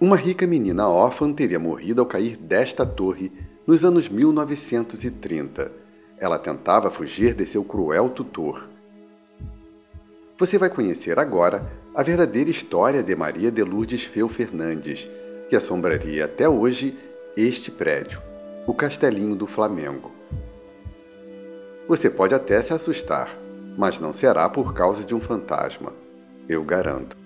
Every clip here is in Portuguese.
Uma rica menina órfã teria morrido ao cair desta torre nos anos 1930. Ela tentava fugir de seu cruel tutor. Você vai conhecer agora a verdadeira história de Maria de Lourdes Feu Fernandes, que assombraria até hoje este prédio, o Castelinho do Flamengo. Você pode até se assustar, mas não será por causa de um fantasma, eu garanto.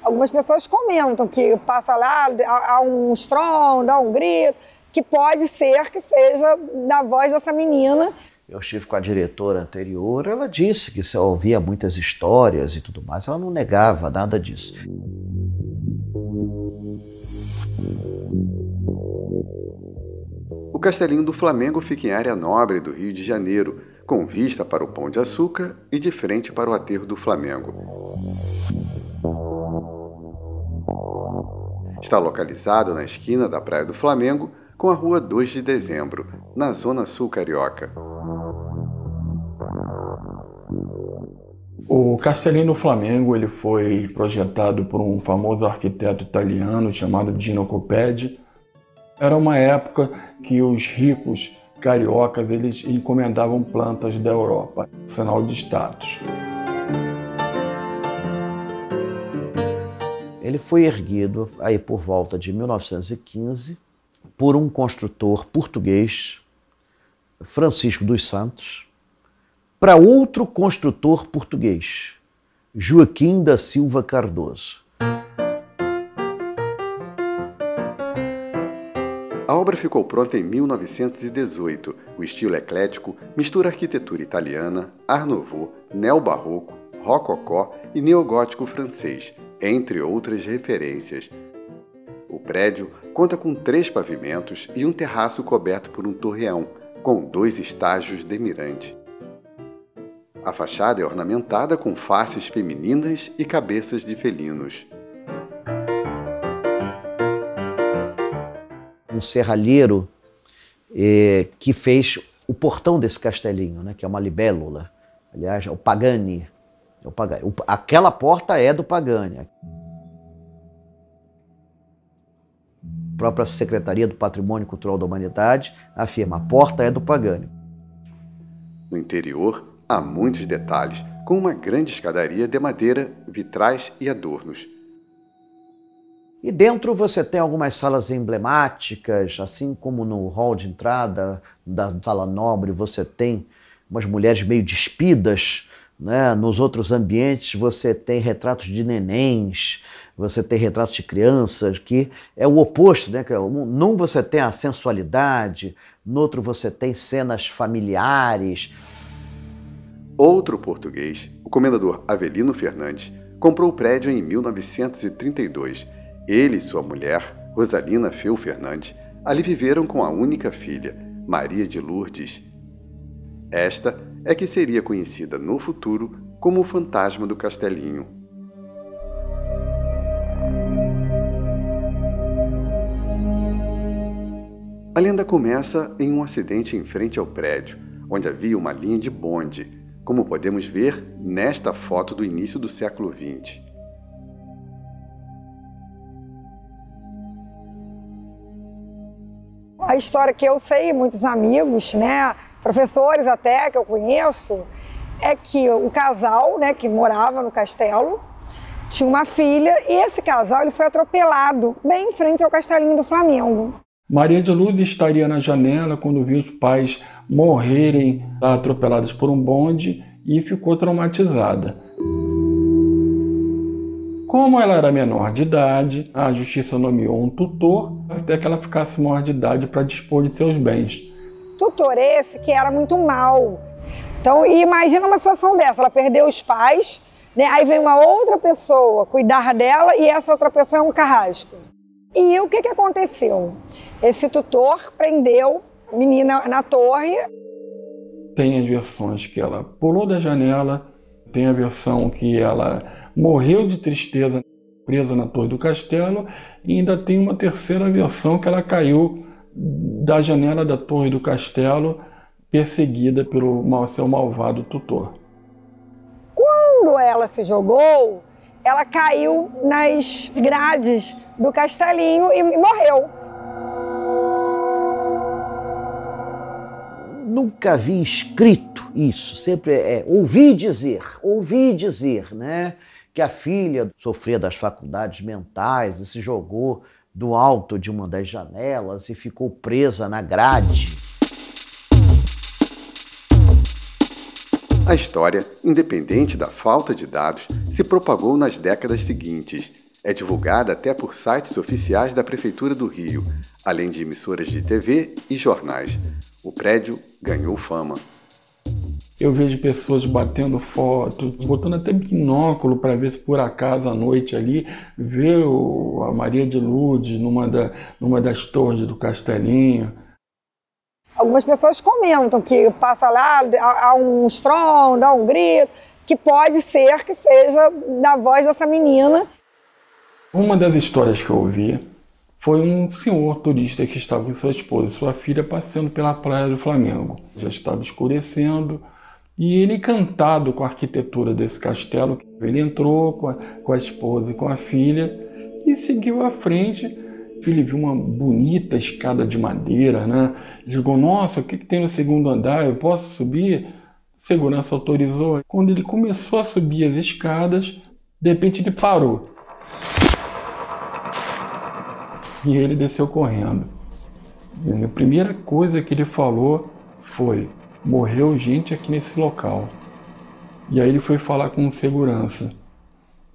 Algumas pessoas comentam que passa lá, há um estrondo, há um grito, que pode ser que seja da voz dessa menina. Eu estive com a diretora anterior, ela disse que se ouvia muitas histórias e tudo mais, ela não negava nada disso. O Castelinho do Flamengo fica em área nobre do Rio de Janeiro, com vista para o Pão de Açúcar e de frente para o Aterro do Flamengo. Está localizado na esquina da Praia do Flamengo com a Rua 2 de Dezembro, na Zona Sul Carioca. O Castelinho do Flamengo ele foi projetado por um famoso arquiteto italiano chamado Gino Coppedi. Era uma época que os ricos cariocas eles encomendavam plantas da Europa, sinal de status. Ele foi erguido aí por volta de 1915 por um construtor português, Francisco dos Santos, para outro construtor português, Joaquim da Silva Cardoso. A obra ficou pronta em 1918. O estilo eclético mistura arquitetura italiana, Art Nouveau, neobarroco, rococó e neogótico francês, entre outras referências. O prédio conta com 3 pavimentos e um terraço coberto por um torreão, com 2 estágios de mirante. A fachada é ornamentada com faces femininas e cabeças de felinos. Um serralheiro que fez o portão desse castelinho, né, que é uma libélula. Aliás, é o Pagani. Aquela porta é do Pagani. A própria Secretaria do Patrimônio Cultural da Humanidade afirma a porta é do Pagani. No interior, há muitos detalhes, com uma grande escadaria de madeira, vitrais e adornos. E dentro você tem algumas salas emblemáticas, assim como no hall de entrada da sala nobre você tem umas mulheres meio despidas, né? Nos outros ambientes você tem retratos de nenéns, você tem retratos de crianças, que é o oposto, né? Num você tem a sensualidade, no outro você tem cenas familiares. Outro português, o comendador Avelino Fernandes, comprou o prédio em 1932. Ele e sua mulher, Rosalina Feu Fernandes, ali viveram com a única filha, Maria de Lourdes. Esta é que seria conhecida no futuro como o fantasma do Castelinho. A lenda começa em um acidente em frente ao prédio, onde havia uma linha de bonde, como podemos ver nesta foto do início do século XX. A história que eu sei, muitos amigos, né, professores até que eu conheço, é que o casal, né, que morava no castelo, tinha uma filha e esse casal ele foi atropelado bem em frente ao Castelinho do Flamengo. Maria de Lourdes estaria na janela quando viu os pais morrerem atropelados por um bonde e ficou traumatizada. Como ela era menor de idade, a justiça nomeou um tutor até que ela ficasse maior de idade para dispor de seus bens. Tutor esse que era muito mau. Então, imagina uma situação dessa, ela perdeu os pais, né? Aí vem uma outra pessoa cuidar dela e essa outra pessoa é um carrasco. E o que aconteceu? Esse tutor prendeu a menina na torre. Tem as versões que ela pulou da janela, tem a versão que ela morreu de tristeza presa na torre do castelo, e ainda tem uma terceira versão que ela caiu da janela da torre do castelo, perseguida pelo seu malvado tutor. Quando ela se jogou, ela caiu nas grades do castelinho e morreu. Nunca vi escrito isso, sempre ouvi dizer, né, que a filha sofria das faculdades mentais e se jogou do alto de uma das janelas e ficou presa na grade. A história, independente da falta de dados, se propagou nas décadas seguintes. É divulgada até por sites oficiais da Prefeitura do Rio, além de emissoras de TV e jornais. O prédio ganhou fama. Eu vejo pessoas batendo foto, botando até binóculo para ver se por acaso à noite ali vê a Maria de Lourdes numa das torres do Castelinho. Algumas pessoas comentam que passa lá, há um estrondo, há um grito, que pode ser que seja da voz dessa menina. Uma das histórias que eu ouvi foi um senhor turista que estava com sua esposa e sua filha passeando pela praia do Flamengo. Já estava escurecendo e ele, encantado com a arquitetura desse castelo, ele entrou com a esposa e com a filha e seguiu à frente. Ele viu uma bonita escada de madeira, né? Ele chegou, nossa, o que tem no segundo andar? Eu posso subir? O segurança autorizou. Quando ele começou a subir as escadas, de repente ele parou. E ele desceu correndo. E a primeira coisa que ele falou foi: morreu gente aqui nesse local. E aí ele foi falar com o segurança.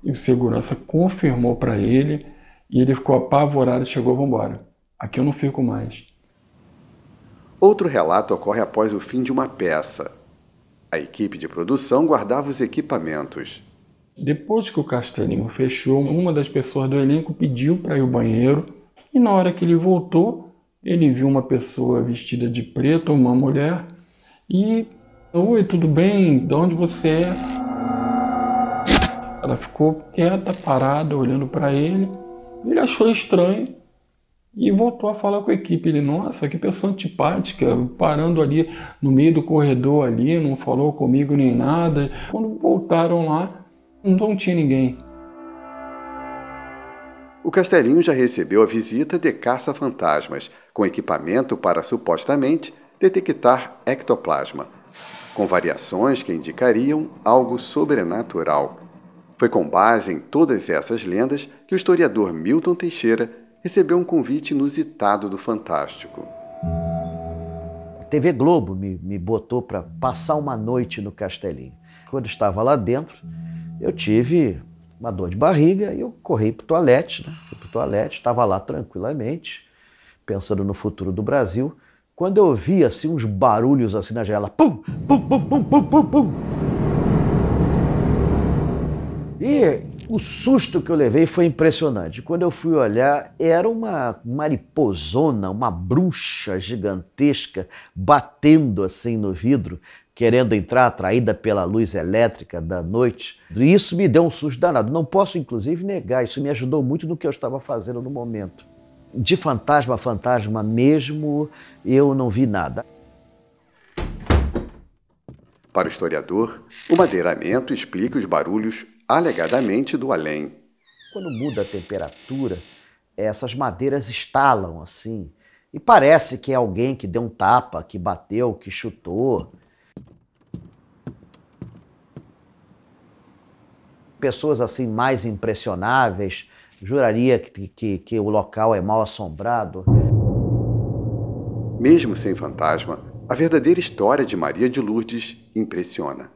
E o segurança confirmou para ele, e ele ficou apavorado e chegou, vamos embora. Aqui eu não fico mais. Outro relato ocorre após o fim de uma peça. A equipe de produção guardava os equipamentos. Depois que o Castelinho fechou, uma das pessoas do elenco pediu para ir ao banheiro. E na hora que ele voltou, ele viu uma pessoa vestida de preto, uma mulher, e... Oi, tudo bem? De onde você é? Ela ficou quieta, parada, olhando para ele. Ele achou estranho e voltou a falar com a equipe. Ele, nossa, que pessoa antipática, parando ali no meio do corredor ali, não falou comigo nem nada. Quando voltaram lá, não tinha ninguém. O Castelinho já recebeu a visita de caça-fantasmas, com equipamento para supostamente detectar ectoplasma, com variações que indicariam algo sobrenatural. Foi com base em todas essas lendas que o historiador Milton Teixeira recebeu um convite inusitado do Fantástico. A TV Globo me botou para passar uma noite no Castelinho. Quando estava lá dentro, eu tive uma dor de barriga e eu corri para o toalete, né? Fui para o toalete, estava lá tranquilamente, pensando no futuro do Brasil, quando eu vi assim, uns barulhos assim na janela, pum, pum, pum, pum, pum, pum, pum. E o susto que eu levei foi impressionante. Quando eu fui olhar, era uma mariposona, uma bruxa gigantesca batendo assim no vidro, querendo entrar, atraída pela luz elétrica da noite. E isso me deu um susto danado. Não posso, inclusive, negar. Isso me ajudou muito no que eu estava fazendo no momento. De fantasma a fantasma mesmo, eu não vi nada. Para o historiador, o madeiramento explica os barulhos alegadamente do além. Quando muda a temperatura, essas madeiras estalam assim. E parece que é alguém que deu um tapa, que bateu, que chutou. Pessoas assim mais impressionáveis, juraria que o local é mal assombrado. Mesmo sem fantasma, a verdadeira história de Maria de Lourdes impressiona.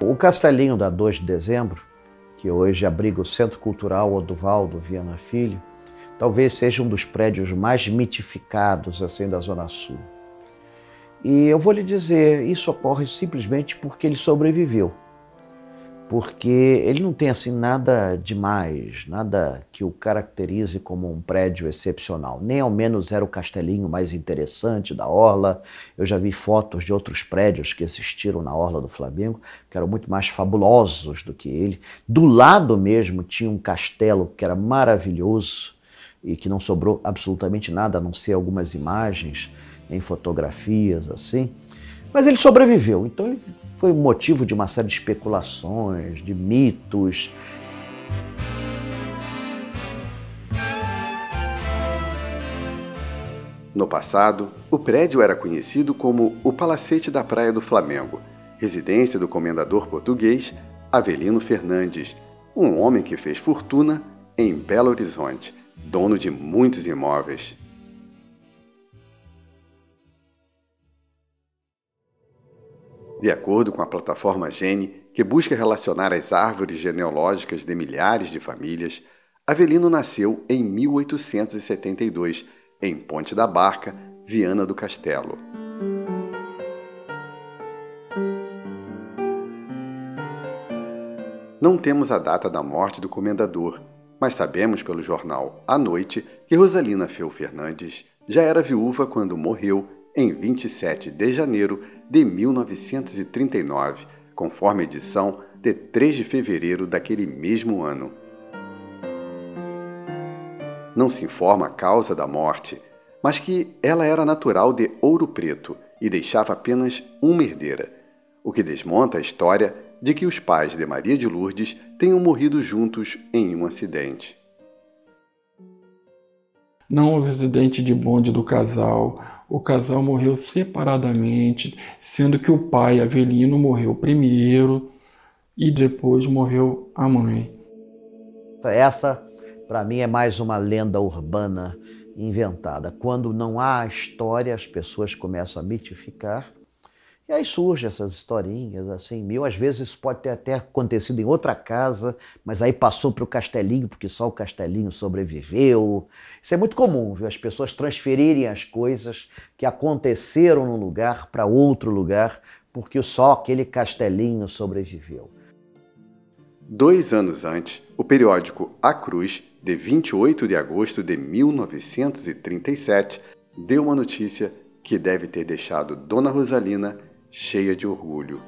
O Castelinho da 2 de dezembro, que hoje abriga o Centro Cultural Oduvaldo Viana Filho, talvez seja um dos prédios mais mitificados assim da Zona Sul. E eu vou lhe dizer, isso ocorre simplesmente porque ele sobreviveu. porque ele não tem assim nada demais, nada que o caracterize como um prédio excepcional. Nem ao menos era o castelinho mais interessante da orla. Eu já vi fotos de outros prédios que existiram na orla do Flamengo, que eram muito mais fabulosos do que ele. Do lado mesmo tinha um castelo que era maravilhoso e que não sobrou absolutamente nada, a não ser algumas imagens em fotografias assim. Mas ele sobreviveu, então ele foi motivo de uma série de especulações, de mitos. No passado, o prédio era conhecido como o Palacete da Praia do Flamengo, residência do comendador português Avelino Fernandes, um homem que fez fortuna em Belo Horizonte, dono de muitos imóveis. De acordo com a plataforma Gene, que busca relacionar as árvores genealógicas de milhares de famílias, Avelino nasceu em 1872, em Ponte da Barca, Viana do Castelo. Não temos a data da morte do comendador, mas sabemos pelo jornal A Noite que Rosalina Feu Fernandes já era viúva quando morreu em 27 de janeiro de 1939, conforme a edição de 3 de fevereiro daquele mesmo ano. Não se informa a causa da morte, mas que ela era natural de Ouro Preto e deixava apenas uma herdeira, o que desmonta a história de que os pais de Maria de Lourdes tenham morrido juntos em um acidente. Não houve acidente de bonde do casal. O casal morreu separadamente, sendo que o pai, Avelino, morreu primeiro e depois morreu a mãe. Essa, para mim, é mais uma lenda urbana inventada. Quando não há história, as pessoas começam a mitificar. E aí surgem essas historinhas assim, mil. Às vezes isso pode ter até acontecido em outra casa, mas aí passou para o castelinho, porque só o castelinho sobreviveu. Isso é muito comum, viu? As pessoas transferirem as coisas que aconteceram num lugar para outro lugar, porque só aquele castelinho sobreviveu. 2 anos antes, o periódico A Cruz, de 28 de agosto de 1937, deu uma notícia que deve ter deixado Dona Rosalina cheia de orgulho.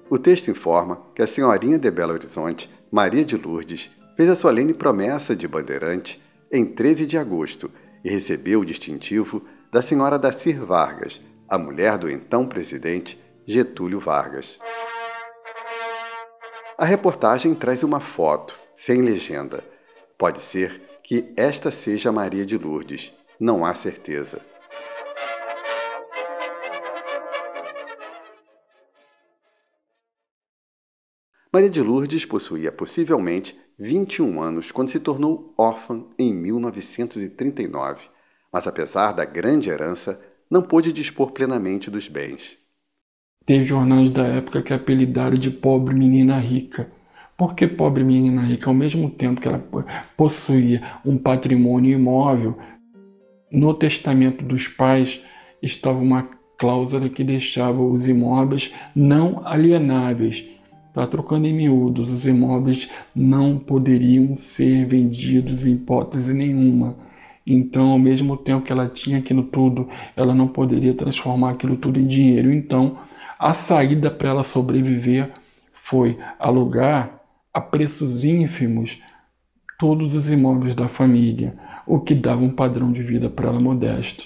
O texto informa que a senhorinha de Belo Horizonte, Maria de Lourdes, fez a solene promessa de bandeirante em 13 de agosto e recebeu o distintivo da senhora Dacir Vargas, a mulher do então presidente Getúlio Vargas. A reportagem traz uma foto, sem legenda. Pode ser que esta seja Maria de Lourdes, não há certeza. Maria de Lourdes possuía possivelmente 21 anos quando se tornou órfã em 1939, mas apesar da grande herança, não pôde dispor plenamente dos bens. Teve jornais da época que apelidaram de pobre menina rica. Por que pobre menina rica? Ao mesmo tempo que ela possuía um patrimônio imóvel, no testamento dos pais estava uma cláusula que deixava os imóveis não alienáveis. Está trocando em miúdos, os imóveis não poderiam ser vendidos em hipótese nenhuma. Então, ao mesmo tempo que ela tinha aquilo tudo, ela não poderia transformar aquilo tudo em dinheiro. Então, a saída para ela sobreviver foi alugar a preços ínfimos todos os imóveis da família, o que dava um padrão de vida para ela modesto.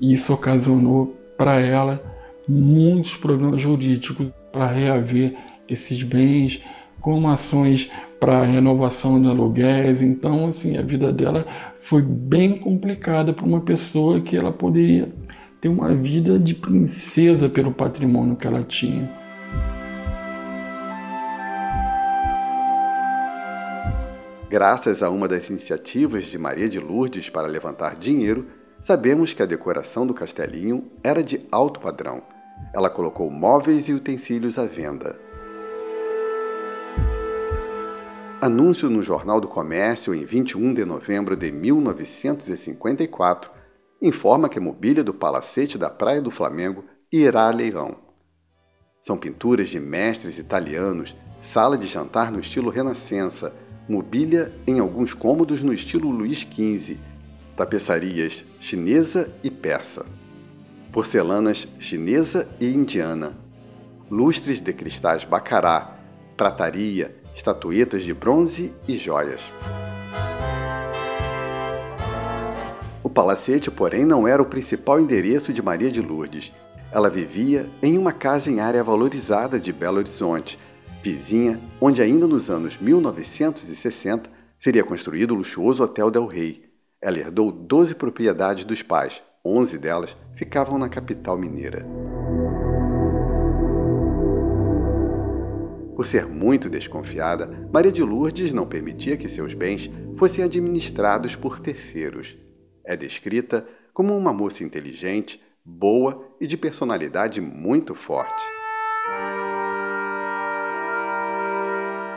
Isso ocasionou para ela muitos problemas jurídicos para reaver esses bens, como ações para renovação de aluguéis. Então, assim, a vida dela foi bem complicada para uma pessoa que ela poderia ter uma vida de princesa pelo patrimônio que ela tinha. Graças a uma das iniciativas de Maria de Lourdes para levantar dinheiro, sabemos que a decoração do castelinho era de alto padrão. Ela colocou móveis e utensílios à venda. Anúncio no Jornal do Comércio em 21 de novembro de 1954 informa que a mobília do Palacete da Praia do Flamengo irá a leilão. São pinturas de mestres italianos, sala de jantar no estilo Renascença, mobília em alguns cômodos no estilo Luís XV, tapeçarias chinesa e persa, porcelanas chinesa e indiana, lustres de cristais bacará, prataria, estatuetas de bronze e joias. O palacete, porém, não era o principal endereço de Maria de Lourdes. Ela vivia em uma casa em área valorizada de Belo Horizonte, vizinha onde ainda nos anos 1960 seria construído o luxuoso Hotel Del Rey. Ela herdou 12 propriedades dos pais, 11 delas ficavam na capital mineira. Por ser muito desconfiada, Maria de Lourdes não permitia que seus bens fossem administrados por terceiros. É descrita como uma moça inteligente, boa e de personalidade muito forte.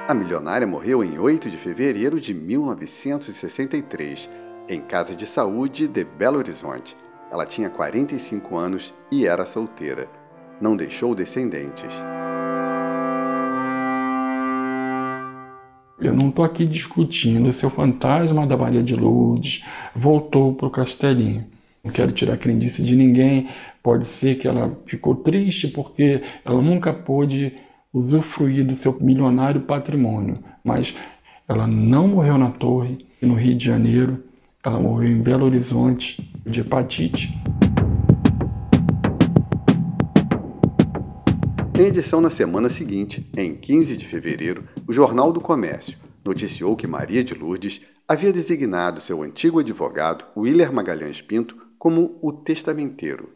A milionária morreu em 8 de fevereiro de 1963, em casa de saúde de Belo Horizonte. Ela tinha 45 anos e era solteira. Não deixou descendentes. Eu não estou aqui discutindo se o fantasma da Maria de Lourdes voltou para o Castelinho. Não quero tirar a crendice de ninguém. Pode ser que ela ficou triste porque ela nunca pôde usufruir do seu milionário patrimônio. Mas ela não morreu na Torre, no Rio de Janeiro. Ela morreu em Belo Horizonte de hepatite. Em edição na semana seguinte, em 15 de fevereiro, o Jornal do Comércio noticiou que Maria de Lourdes havia designado seu antigo advogado, Willer Magalhães Pinto, como o testamenteiro.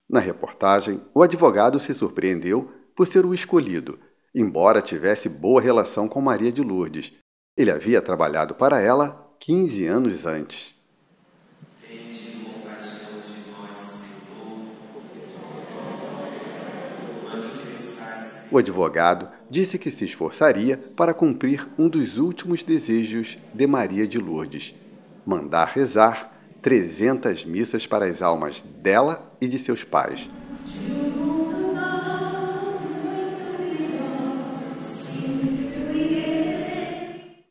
Na reportagem, o advogado se surpreendeu por ser o escolhido, embora tivesse boa relação com Maria de Lourdes. Ele havia trabalhado para ela 15 anos antes. O advogado disse que se esforçaria para cumprir um dos últimos desejos de Maria de Lourdes: mandar rezar 300 missas para as almas dela e de seus pais.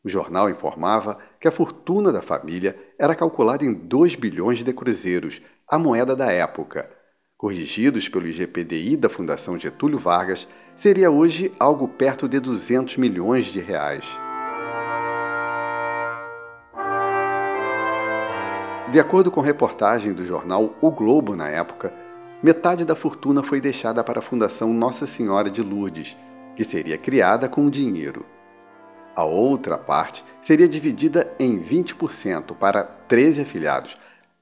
O jornal informava que a fortuna da família era calculada em 2 bilhões de cruzeiros, a moeda da época. Corrigidos pelo IGPDI da Fundação Getúlio Vargas, seria hoje algo perto de 200 milhões de reais. De acordo com reportagem do jornal O Globo na época, metade da fortuna foi deixada para a Fundação Nossa Senhora de Lourdes, que seria criada com o dinheiro. A outra parte seria dividida em 20% para 13 afilhados,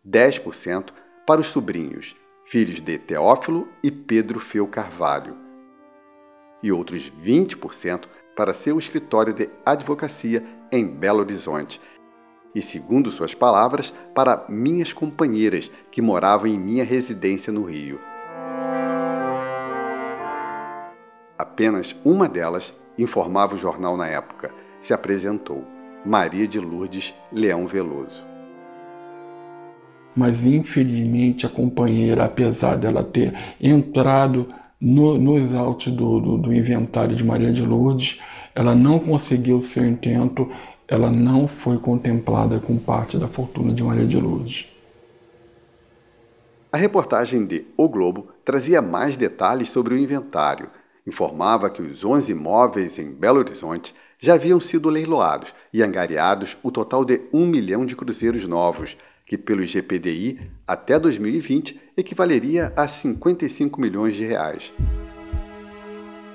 10% para os sobrinhos, filhos de Teófilo e Pedro Feu Carvalho, e outros 20% para seu escritório de advocacia em Belo Horizonte, e, segundo suas palavras, para minhas companheiras que moravam em minha residência no Rio. Apenas uma delas, informava o jornal na época, se apresentou: Maria de Lourdes Leão Veloso. Mas, infelizmente, a companheira, apesar dela ter entrado nos autos do inventário de Maria de Lourdes, ela não conseguiu o seu intento, ela não foi contemplada com parte da fortuna de Maria de Lourdes. A reportagem de O Globo trazia mais detalhes sobre o inventário. Informava que os 11 imóveis em Belo Horizonte já haviam sido leiloados e angariados o total de 1 milhão de cruzeiros novos, que pelo IGPDI, até 2020, equivaleria a 55 milhões de reais.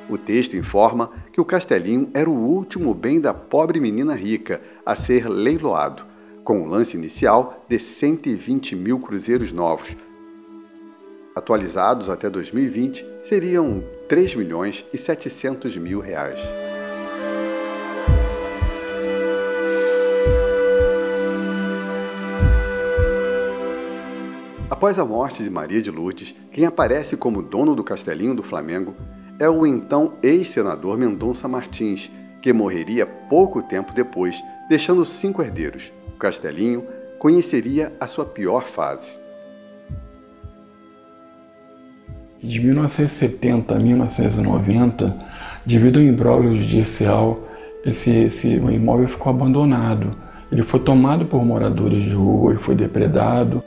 O texto informa que o Castelinho era o último bem da pobre menina rica a ser leiloado, com um lance inicial de 120 mil cruzeiros novos. Atualizados até 2020, seriam 3 milhões e 700 mil reais. Após a morte de Maria de Lourdes, quem aparece como dono do Castelinho do Flamengo é o então ex-senador Mendonça Martins, que morreria pouco tempo depois, deixando 5 herdeiros. O Castelinho conheceria a sua pior fase. De 1970 a 1990, devido ao imbróglio judicial, o imóvel ficou abandonado. Ele foi tomado por moradores de rua, ele foi depredado.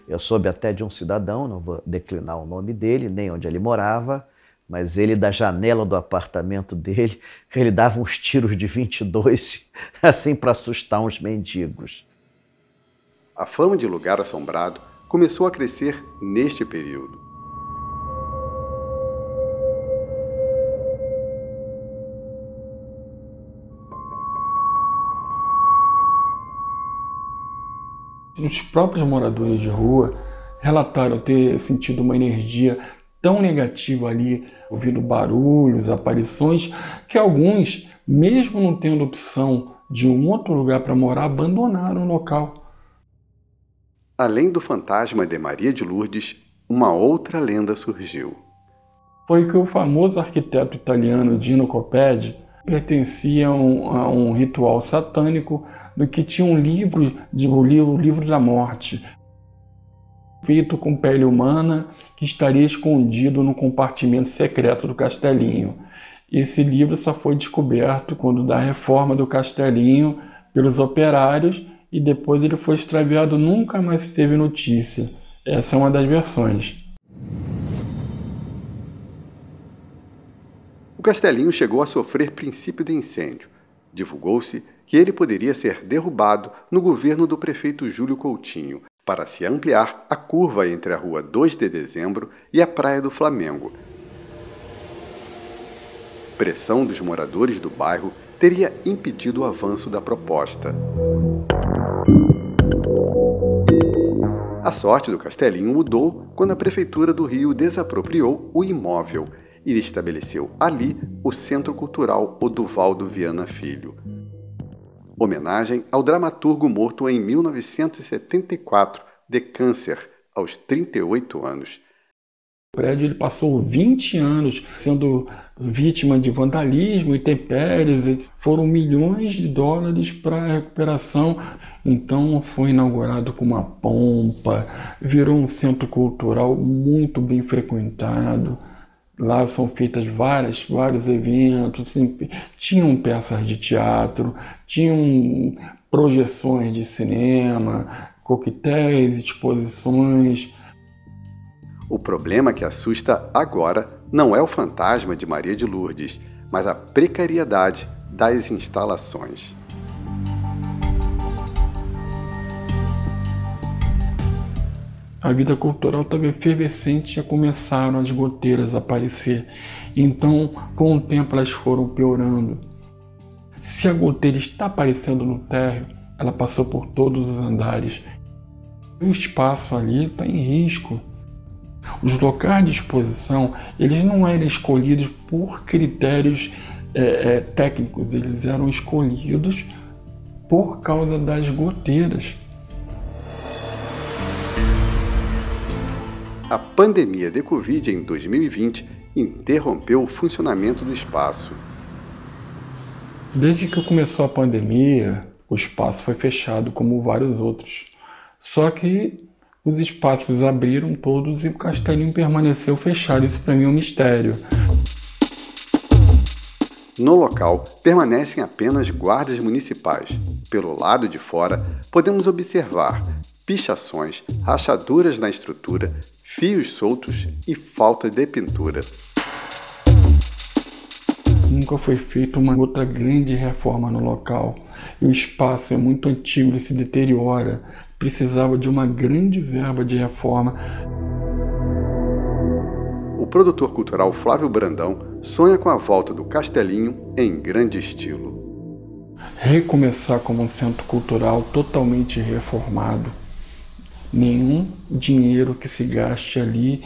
Eu soube até de um cidadão, não vou declinar o nome dele, nem onde ele morava, mas ele, da janela do apartamento dele, ele dava uns tiros de 22, assim, para assustar uns mendigos. A fama de lugar assombrado começou a crescer neste período. Os próprios moradores de rua relataram ter sentido uma energia tão negativa ali, ouvindo barulhos, aparições, que alguns, mesmo não tendo opção de um outro lugar para morar, abandonaram o local. Além do fantasma de Maria de Lourdes, uma outra lenda surgiu. Foi que o famoso arquiteto italiano Dino Coppetti pertencia a um ritual satânico do que tinha um livro, o livro da morte, feito com pele humana, que estaria escondido no compartimento secreto do castelinho. Esse livro só foi descoberto quando da reforma do castelinho pelos operários, e depois ele foi extraviado, nunca mais se teve notícia. Essa é uma das versões. O castelinho chegou a sofrer princípio de incêndio. Divulgou-se que ele poderia ser derrubado no governo do prefeito Júlio Coutinho, para se ampliar a curva entre a rua 2 de Dezembro e a Praia do Flamengo. Pressão dos moradores do bairro teria impedido o avanço da proposta. A sorte do castelinho mudou quando a Prefeitura do Rio desapropriou o imóvel e estabeleceu ali o Centro Cultural Oduvaldo Viana Filho. Homenagem ao dramaturgo morto em 1974, de câncer, aos 38 anos. O prédio ele passou 20 anos sendo vítima de vandalismo, intempéries, foram milhões de dólares para a recuperação. Então foi inaugurado com uma pompa, virou um centro cultural muito bem frequentado. Lá são feitas vários eventos, tinham peças de teatro, tinham projeções de cinema, coquetéis, exposições. O problema que assusta agora não é o fantasma de Maria de Lourdes, mas a precariedade das instalações. A vida cultural estava efervescente, já começaram as goteiras a aparecer. Então, com o tempo, elas foram piorando. Se a goteira está aparecendo no térreo, ela passou por todos os andares. O espaço ali está em risco. Os locais de exposição, eles não eram escolhidos por critérios técnicos, eles eram escolhidos por causa das goteiras. A pandemia de Covid em 2020 interrompeu o funcionamento do espaço. Desde que começou a pandemia, o espaço foi fechado como vários outros. Só que os espaços abriram todos e o castelinho permaneceu fechado. Isso para mim é um mistério. No local, permanecem apenas guardas municipais. Pelo lado de fora, podemos observar pichações, rachaduras na estrutura, fios soltos e falta de pintura. Nunca foi feita uma outra grande reforma no local. E o espaço é muito antigo, ele se deteriora. Precisava de uma grande verba de reforma. O produtor cultural Flávio Brandão sonha com a volta do castelinho em grande estilo. Recomeçar como um centro cultural totalmente reformado. Nenhum dinheiro que se gaste ali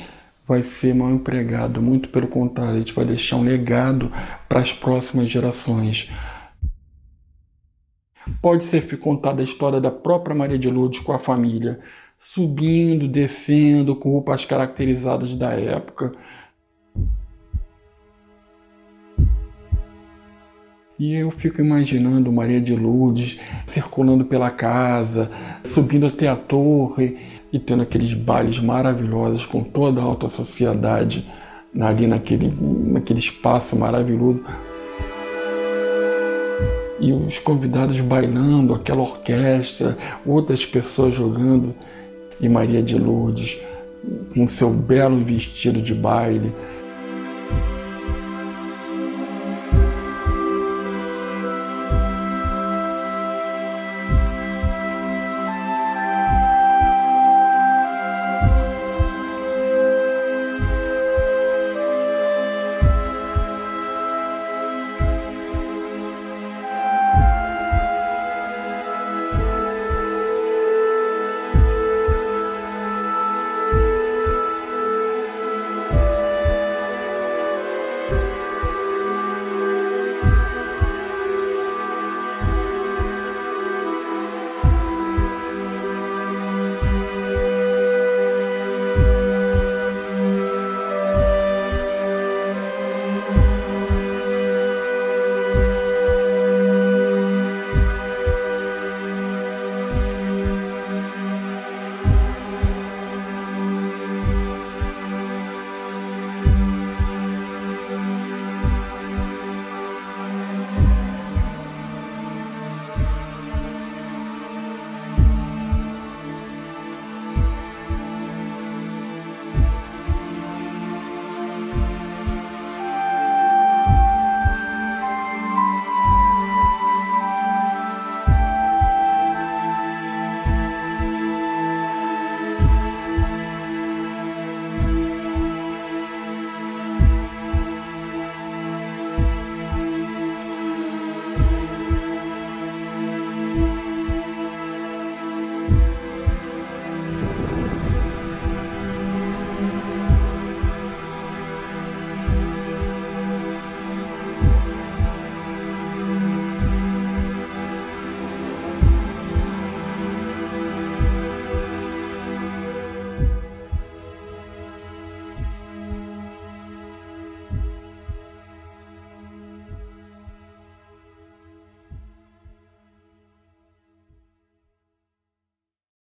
vai ser mal empregado, muito pelo contrário, a gente vai deixar um legado para as próximas gerações. Pode ser contada a história da própria Maria de Lourdes com a família, subindo, descendo, com roupas caracterizadas da época. E eu fico imaginando Maria de Lourdes circulando pela casa, subindo até a torre, e tendo aqueles bailes maravilhosos com toda a alta sociedade ali naquele espaço maravilhoso. E os convidados bailando, aquela orquestra, outras pessoas jogando, e Maria de Lourdes com seu belo vestido de baile,